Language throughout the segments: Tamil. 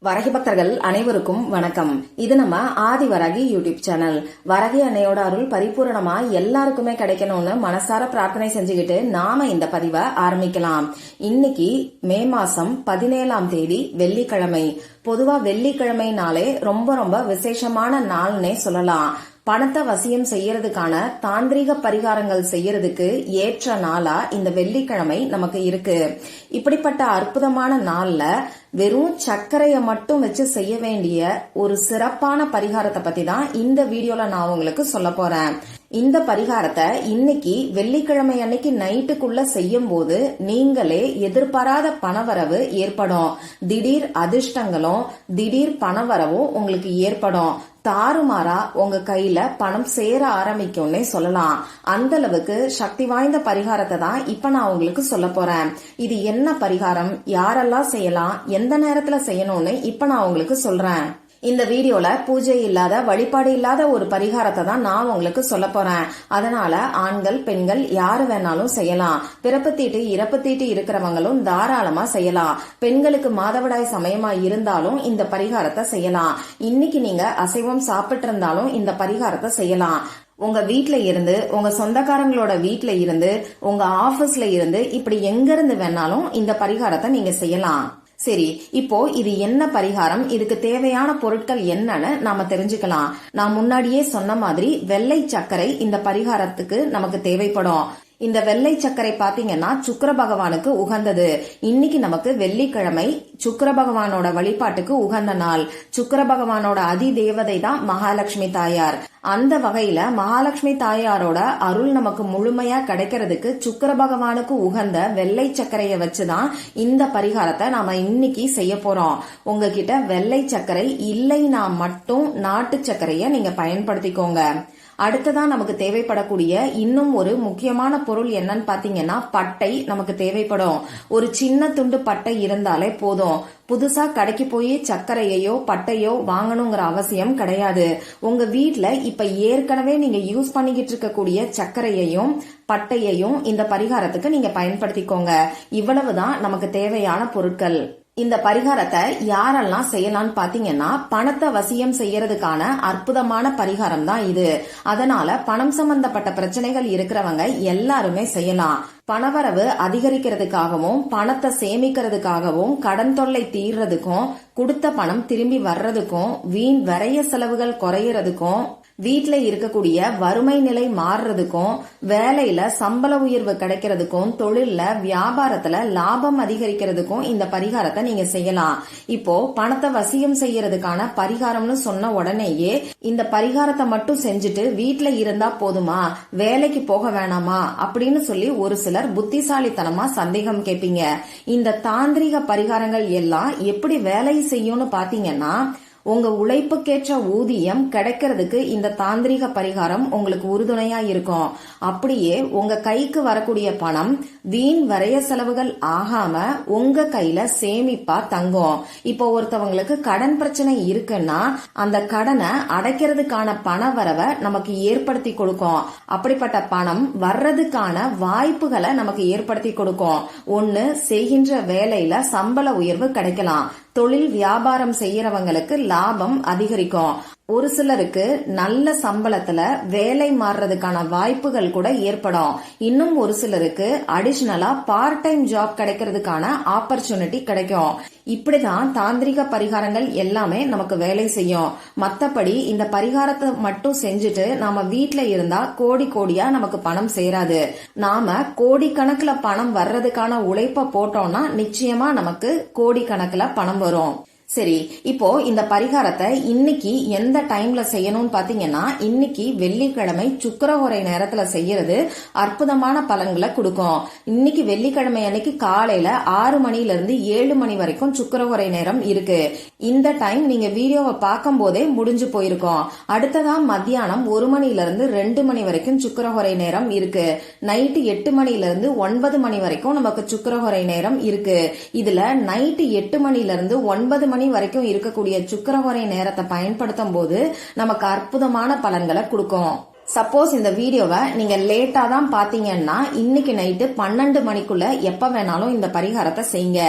வரகி பக்தர்கள் அனைவருக்கும் வணக்கம். இது நம்ம ஆதி வரகி யூடியூப் சேனல். வரகி அன்னையோட அருள் பரிபூரணமா எல்லாருக்குமே கிடைக்கணும்னு மனசார பிரார்த்தனை செஞ்சுக்கிட்டு நாம இந்த பதிவை ஆரம்பிக்கலாம். இன்னைக்கு மே மாசம் 17ஆம் தேதி வெள்ளிக்கிழமை. பொதுவா வெள்ளிக்கிழமைனாலே ரொம்ப விசேஷமான நாள்னே சொல்லலாம். பணத்தை வசியம் செய்யறதுக்கான தாந்திரிக பரிகாரங்கள் செய்யறதுக்கு ஏற்ற நாளா இந்த வெள்ளிக்கிழமை நமக்கு இருக்கு. இப்படிப்பட்ட அற்புதமான நாள்ல வெறும் சர்க்கரைய மட்டும் வச்சு செய்ய வேண்டிய ஒரு சிறப்பான பரிகாரத்தை பத்தி தான் இந்த வீடியோல நான் உங்களுக்கு சொல்ல போறேன். இந்த பரிகாரத்தை இன்னைக்கு வெள்ளிக்கிழமை அன்னைக்கு நைட்டுக்குள்ள செய்யும் போது நீங்களே எதிர்பாராத பணவரவு ஏற்படும். திடீர் அதிர்ஷ்டங்களும் திடீர் பணவரவும் உங்களுக்கு ஏற்படும். தாறுமாறா உங்க கையில பணம் சேர ஆரம்பிக்கும்னே சொல்லலாம். அந்த அளவுக்கு சக்தி வாய்ந்த பரிகாரத்தை தான் இப்ப நான் உங்களுக்கு சொல்ல போறேன். இது என்ன பரிகாரம், யாரெல்லாம் செய்யலாம், எந்த நேரத்துல செய்யணும்னு இப்ப நான் உங்களுக்கு சொல்றேன். இந்த வீடியோல பூஜை இல்லாத வழிபாடு இல்லாத ஒரு பரிகாரத்தை தான் நான் உங்களுக்கு சொல்ல போறேன். அதனால ஆண்கள் பெண்கள் யாரு வேணாலும் செய்யலாம். பிறப்பு தீட்டு இறப்பு தீட்டு இருக்கிறவங்களும் தாராளமா செய்யலாம். பெண்களுக்கு மாதவிடாய் சமயமா இருந்தாலும் இந்த பரிகாரத்தை செய்யலாம். இன்னைக்கு நீங்க அசைவம் சாப்பிட்டு இருந்தாலும் இந்த பரிகாரத்தை செய்யலாம். உங்க வீட்ல இருந்து, உங்க சொந்தக்காரங்களோட வீட்ல இருந்து, உங்க ஆபீஸ்ல இருந்து, இப்படி எங்க இருந்து வேணாலும் இந்த பரிகாரத்தை நீங்க செய்யலாம். சரி, இப்போ இது என்ன பரிகாரம், இதுக்கு தேவையான பொருட்கள் என்னன்னு நாம தெரிஞ்சுக்கலாம். நான் முன்னாடியே சொன்ன மாதிரி வெள்ளை சர்க்கரை இந்த பரிகாரத்துக்கு நமக்கு தேவைப்படும். இந்த வெள்ளை சர்க்கரை பாத்தீங்கன்னா சுக்கிர பகவானுக்கு உகந்தது. இன்னைக்கு நமக்கு வெள்ளிக்கிழமை, சுக்கிர பகவானோட வழிபாட்டுக்கு உகந்த நாள். சுக்கிர பகவானோட அதி தேவதை தான் மகாலட்சுமி தாயார். அந்த வகையில மகாலட்சுமி தாயாரோட அருள் நமக்கு முழுமையா கிடைக்கிறதுக்கு சுக்கிர பகவானுக்கு உகந்த வெள்ளை சர்க்கரைய வச்சுதான் இந்த பரிகாரத்தை நாம இன்னைக்கு செய்ய போறோம். உங்ககிட்ட வெள்ளை சர்க்கரை இல்லைன்னா மட்டும் நாட்டு சர்க்கரைய நீங்க பயன்படுத்திக்கோங்க. அடுத்ததான் நமக்கு தேவைப்படக்கூடிய இன்னும் ஒரு முக்கியமான பொருள் என்னன்னு பாத்தீங்கன்னா பட்டை நமக்கு தேவைப்படும். ஒரு சின்ன துண்டு பட்டை இருந்தாலே போதும். புதுசா கடைக்கு போய் சர்க்கரையோ பட்டையோ வாங்கணுங்கிற அவசியம் கிடையாது. உங்க வீட்ல இப்ப ஏற்கனவே நீங்க யூஸ் பண்ணிக்கிட்டு இருக்கக்கூடிய சர்க்கரையையும் பட்டையையும் இந்த பரிகாரத்துக்கு நீங்க பயன்படுத்திக்கோங்க. இவ்வளவுதான் நமக்கு தேவையான பொருட்கள். இந்த பரிகாரத்தை யாரெல்லாம் செய்யலாம்னு பாத்தீங்கன்னா பணத்தை வசியம் செய்யறதுக்கான அற்புதமான பரிகாரம் தான் இது. அதனால பணம் சம்பந்தப்பட்ட பிரச்சனைகள் இருக்கிறவங்க எல்லாருமே செய்யலாம். பணவரவு அதிகரிக்கிறதுக்காகவும் பணத்தை சேமிக்கிறதுக்காகவும் கடன் தொல்லை தீர்றதுக்கும் கொடுத்த பணம் திரும்பி வர்றதுக்கும் வீண் விரைய செலவுகள் குறையறதுக்கும் வீட்ல இருக்கக்கூடிய வறுமை நிலை மாறுறதுக்கும் வேலையில சம்பள உயர்வு கிடைக்கிறதுக்கும் தொழில்ல வியாபாரத்துல லாபம் அதிகரிக்கிறதுக்கும் இந்த பரிகாரத்தை நீங்க செய்யலாம். இப்போ பணத்தை வசியம் செய்யறதுக்கான பரிகாரம்னு சொன்ன உடனேயே இந்த பரிகாரத்தை மட்டும் செஞ்சுட்டு வீட்ல இருந்தா போதுமா, வேலைக்கு போக வேணாமா அப்படின்னு சொல்லி ஒரு சிலர் புத்திசாலித்தனமா சந்தேகம் கேட்பீங்க. இந்த தாந்திரிக பரிகாரங்கள் எல்லாம் எப்படி வேலை செய்யும்னு பாத்தீங்கன்னா உங்க உழைப்புக்கேற்ற ஊதியம் கிடைக்கிறதுக்கு இந்த தாந்திரிக பரிகாரம் உங்களுக்கு உறுதுணையா இருக்கும். அப்படியே உங்க கைக்கு வரக்கூடிய பணம் வீண் வரைய செலவுகள் ஆகாம உங்க கையில சேமிப்பா தங்கும். இப்போ ஒருத்தவங்களுக்கு கடன் பிரச்சனை இருக்குன்னா அந்த கடனை அடைக்கிறதுக்கான பண வரவை நமக்கு ஏற்படுத்தி கொடுக்கும். அப்படிப்பட்ட பணம் வர்றதுக்கான வாய்ப்புகளை நமக்கு ஏற்படுத்தி கொடுக்கும். ஒன்னு, செய்கின்ற வேலையில சம்பள உயர்வு கிடைக்கலாம். தொழில் வியாபாரம் செய்யறவங்களுக்கு லாபம் அதிகரிக்கும். ஒரு சிலருக்கு நல்ல சம்பளத்துல வேலை மாறுறதுக்கான வாய்ப்புகள் கூட ஏற்படும். இன்னும் ஒரு சிலருக்கு அடிஷனலா பார்ட் டைம் ஜாப் கிடைக்கிறதுக்கான ஆப்பர்ச்சுனிட்டி கிடைக்கும். இப்படிதான் தாந்திரிக பரிகாரங்கள் எல்லாமே நமக்கு வேலை செய்யும். மத்தபடி இந்த பரிகாரத்தை மட்டும் செஞ்சுட்டு நாம வீட்ல இருந்தா கோடி கோடியா நமக்கு பணம் சேராது. நாம கோடிக்கணக்குல பணம் வர்றதுக்கான உழைப்ப போட்டோம்னா நிச்சயமா நமக்கு கோடிக்கணக்குல பணம் வரும். சரி, இப்போ இந்த பரிகாரத்தை இன்னைக்கு எந்த டைம்ல செய்யணும்னு பாத்தீங்கன்னா இன்னைக்கு வெள்ளிக்கிழமை சுக்கிரஹோரை நேரத்துல செய்யறது அற்புதமான பலன்களை கொடுக்கும். இன்னைக்கு வெள்ளிக்கிழமை அன்னைக்கு காலையில 6 மணில இருந்து 7 மணி வரைக்கும் சுக்கிரஹோரை நேரம் இருக்கு. இந்த டைம் நீங்க வீடியோவை பார்க்கும் போதே முடிஞ்சு போயிருக்கும். அடுத்ததா மத்தியானம் 1 மணில இருந்து 2 மணி வரைக்கும் சுக்கிரஹோரை நேரம் இருக்கு. நைட்டு 8 மணில இருந்து 9 மணி வரைக்கும் நமக்கு சுக்கிரஹோரை நேரம் இருக்கு. இதுல நைட்டு 8 மணில இருந்து 9 மணி வரைக்கும் இருக்கக்கூடிய சுக்கிரஹோரை நேரத்தை பயன்படுத்தும் போது நமக்கு அற்புதமான பலன்களை கொடுக்கும். சப்போஸ் இந்த வீடியோவை நீங்க லேட்டா தான் பாத்தீங்கன்னா இன்னைக்கு நைட்டு 12 மணிக்குள்ள எப்ப வேணாலும் இந்த பரிகாரத்தை செய்யுங்க.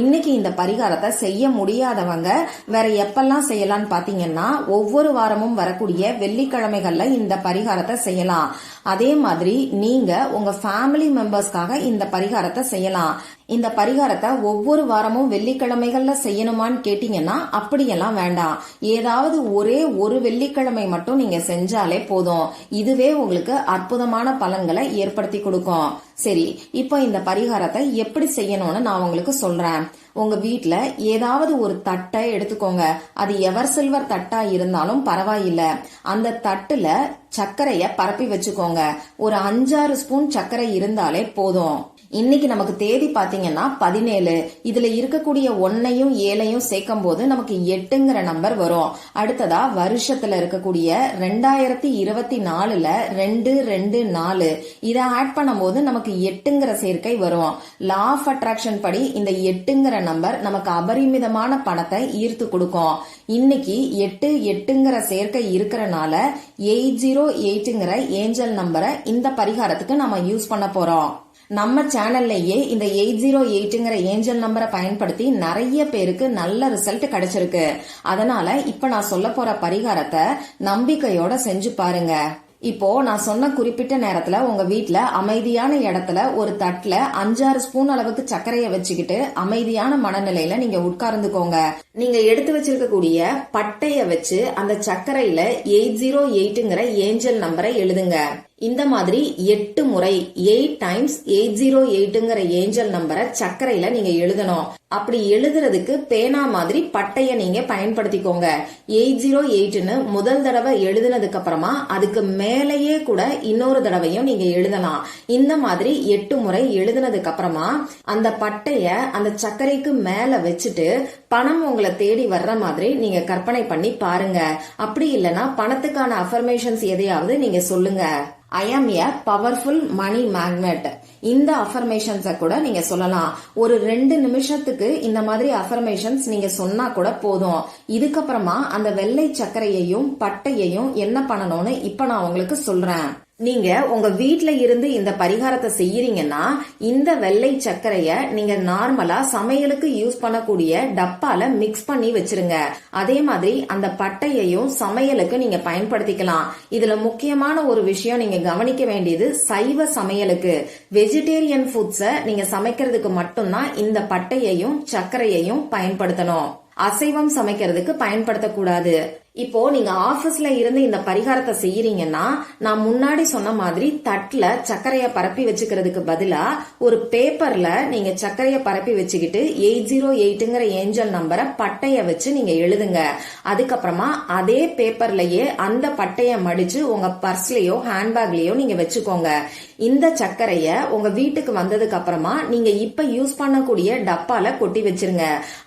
இன்னைக்கு இந்த பரிகாரத்தை செய்ய முடியாதவங்க வேற எப்பெல்லாம் செய்யலாம்னு பாத்தீங்கன்னா ஒவ்வொரு வாரமும் வரக்கூடிய வெள்ளிக்கிழமைகள்ல இந்த பரிகாரத்தை செய்யலாம். அதே மாதிரி நீங்க உங்க ஃபேமிலி மெம்பர்ஸ்க்காக இந்த பரிகாரத்தை செய்யலாம். இந்த பரிகாரத்தை ஒவ்வொரு வாரமும் வெள்ளிக்கிழமைகள்ல செய்யணுமான்னு கேட்டீங்கன்னா அப்படியெல்லாம் வேண்டாம். ஏதாவது ஒரே ஒரு வெள்ளிக்கிழமை மட்டும் நீங்க செஞ்சாலே போதும். இதுவே உங்களுக்கு அற்புதமான பலன்களை ஏற்படுத்தி கொடுக்கும். சரி, இப்போ இந்த பரிகாரத்தை எப்படி செய்யணும்னு நான் உங்களுக்கு சொல்றேன். உங்க வீட்ல ஏதாவது ஒரு தட்டை எடுத்துக்கோங்க. அது எவர் சில்வர் தட்டா இருந்தாலும் பரவாயில்ல. அந்த தட்டுல சர்க்கரைய பரப்பி வச்சுக்கோங்க. ஒரு 5-6 ஸ்பூன் சர்க்கரை இருந்தாலே போதும். இன்னைக்கு நமக்கு தேதி பாத்தீங்கன்னா 17. இதுல இருக்கக்கூடிய 1ஐயும் 7ஐயும் சேர்க்கும் போது நமக்கு 8ங்கிற நம்பர் வரும். அடுத்ததா வருஷத்துல இருக்கக்கூடிய 2024ல 224 இதை ஆட் பண்ணும் போது நமக்கு 8ங்கிற சேர்க்கை வரும். லா ஆஃப் அட்ராக்ஷன் படி இந்த 8ங்கிற நம்பர் நமக்கு அபரிமிதமான பணத்தை ஈர்த்து கொடுக்கும். இன்னைக்கு 8ங்கிற சேர்க்கை இருக்கிறனால 808ங்கிற ஏஞ்சல் நம்பரை இந்த பரிகாரத்துக்கு நம்ம யூஸ் பண்ண போறோம். நம்ம சேனல்லையே இந்த 808ங்கிற ஏஞ்சல் நம்பரை பயன்படுத்தி நிறைய பேருக்கு நல்ல ரிசல்ட் கிடைச்சிருக்கு. அதனால இப்ப நான் சொல்ல போற பரிகாரத்தை நம்பிக்கையோட செஞ்சு பாருங்க. இப்போ நான் சொன்ன குறிப்பிட்ட நேரத்துல உங்க வீட்ல அமைதியான இடத்துல ஒரு தட்டுல 5-6 ஸ்பூன் அளவுக்கு சர்க்கரைய வச்சுக்கிட்டு அமைதியான மனநிலையில நீங்க உட்கார்ந்துக்கோங்க. நீங்க எடுத்து வச்சிருக்கக்கூடிய பட்டைய வச்சு அந்த சர்க்கரையில 808ங்கிற ஏஞ்சல் நம்பரை எழுதுங்க. இந்த மாதிரி 8 முறை 8 டைம்ஸ் 808ங்கிற ஏஞ்சல் நம்பரை சர்க்கரையில நீங்க எழுதணும். அப்படி எழுதுறதுக்கு பேனா மாதிரி பட்டைய நீங்க பயன்படுத்திக்கோங்க. 808ன்னு முதல் தடவை எழுதுனதுக்கு அப்புறமா அதுக்கு மேலேயே கூட இன்னொரு தடவையும் நீங்க எழுதலாம். இந்த மாதிரி 8 முறை எழுதுனதுக்கு அப்புறமா அந்த பட்டைய அந்த சர்க்கரைக்கு மேல வச்சுட்டு பணம் உங்களை தேடி வர்ற மாதிரி நீங்க கற்பனை பண்ணி பாருங்க. அப்படி இல்லைன்னா பணத்துக்கான அஃபர்மேஷன்ஸ் எதையாவது நீங்க சொல்லுங்க. I am a powerful money magnet. இந்த அஃபர்மேஷன்ஸ கூட நீங்க சொல்லலாம். ஒரு 2 நிமிஷத்துக்கு இந்த மாதிரி அஃபர்மேஷன்ஸ் நீங்க சொன்னா கூட போதும். இதுக்கப்புறமா அந்த வெள்ளை சர்க்கரையையும் பட்டையையும் என்ன பண்ணணும்னு இப்ப நான் உங்களுக்கு சொல்றேன். நீங்க உங்க வீட்ல இருந்து இந்த பரிகாரத்தை செய்யறீங்கன்னா இந்த வெள்ளை சர்க்கரைய நீங்க நார்மலா சமையலுக்கு யூஸ் பண்ணக்கூடிய டப்பால மிக்ஸ் பண்ணி வச்சிருங்க. அதே மாதிரி அந்த பட்டையையும் சமையலுக்கு நீங்க பயன்படுத்திக்கலாம். இதுல முக்கியமான ஒரு விஷயம் நீங்க கவனிக்க வேண்டியது, சைவ சமையலுக்கு வெஜிடேரியன் ஃபுட்ஸ நீங்க சமைக்கிறதுக்கு மட்டும்தான் இந்த பட்டையையும் சர்க்கரையையும் பயன்படுத்தணும். அசைவம் சமைக்கிறதுக்கு பயன்படுத்தக்கூடாது. இப்போ நீங்க ஆபீஸ்ல இருந்து இந்த பரிகாரத்தை செய்யறீங்கன்னா நான் முன்னாடி சொன்ன மாதிரி தட்டுல சர்க்கரைய பரப்பி வச்சுக்கிறதுக்கு பதிலா ஒரு பேப்பர்ல நீங்க சர்க்கரைய பரப்பி வச்சுக்கிட்டு 808ங்கிற ஏஞ்சல் நம்பரை பட்டைய வச்சு நீங்க எழுதுங்க. அதுக்கப்புறமா அதே பேப்பர்லயே அந்த பட்டைய மடிச்சு உங்க பர்ஸ்லயோ ஹேண்ட்பேக்லயோ நீங்க வச்சுக்கோங்க. இந்த சர்க்கரைய உங்க வீட்டுக்கு வந்ததுக்கு அப்புறமா நீங்க இப்ப யூஸ் பண்ணக்கூடிய டப்பால கொட்டி வச்சிருங்க.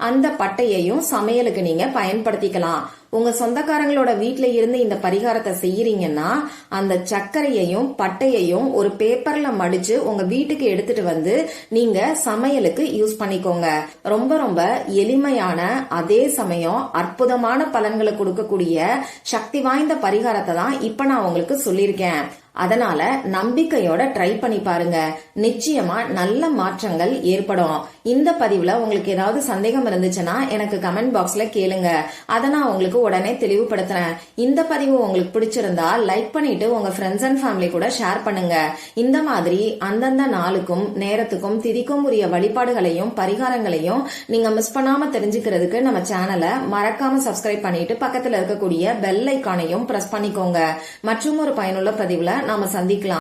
அந்த பட்டையையும் சமையலுக்கு நீங்க பயன்படுத்திக்கலாம். உங்க சொந்தக்காரங்களோட வீட்ல இருந்து இந்த பரிகாரத்தை செய்யறீங்கன்னா அந்த சர்க்கரையையும் பட்டையையும் ஒரு பேப்பர்ல மடிச்சு உங்க வீட்டுக்கு எடுத்துட்டு வந்து நீங்க சமையலுக்கு யூஸ் பண்ணிக்கோங்க. ரொம்ப ரொம்ப எளிமையான அதே சமயம் அற்புதமான பலன்களை கொடுக்கக்கூடிய சக்தி வாய்ந்த பரிகாரத்தை தான் இப்ப நான் உங்களுக்கு சொல்லியிருக்கேன். அதனால நம்பிக்கையோட ட்ரை பண்ணி பாருங்க. நிச்சயமா நல்ல மாற்றங்கள் ஏற்படும். இந்த பதிவுல உங்களுக்கு ஏதாவது சந்தேகம் இருந்துச்சுன்னா எனக்கு கமெண்ட் பாக்ஸ்ல கேளுங்க. அதை நான் உங்களுக்கு உடனே தெளிவுபடுத்துறேன். இந்த பதிவு உங்களுக்கு பிடிச்சிருந்தா லைக் பண்ணிட்டு உங்க ஃப்ரெண்ட்ஸ் அண்ட் ஃபேமிலி கூட ஷேர் பண்ணுங்க. இந்த மாதிரி அந்தந்த நாளுக்கும் நேரத்துக்கும் திதிக்கும் உரிய வழிபாடுகளையும் பரிகாரங்களையும் நீங்க மிஸ் பண்ணாம தெரிஞ்சுக்கிறதுக்கு நம்ம சேனலை மறக்காம சப்ஸ்கிரைப் பண்ணிட்டு பக்கத்துல இருக்கக்கூடிய பெல் ஐக்கானையும் பிரஸ் பண்ணிக்கோங்க. மற்றும் ஒரு பயனுள்ள பதிவுல நாம சந்திக்கலாம்.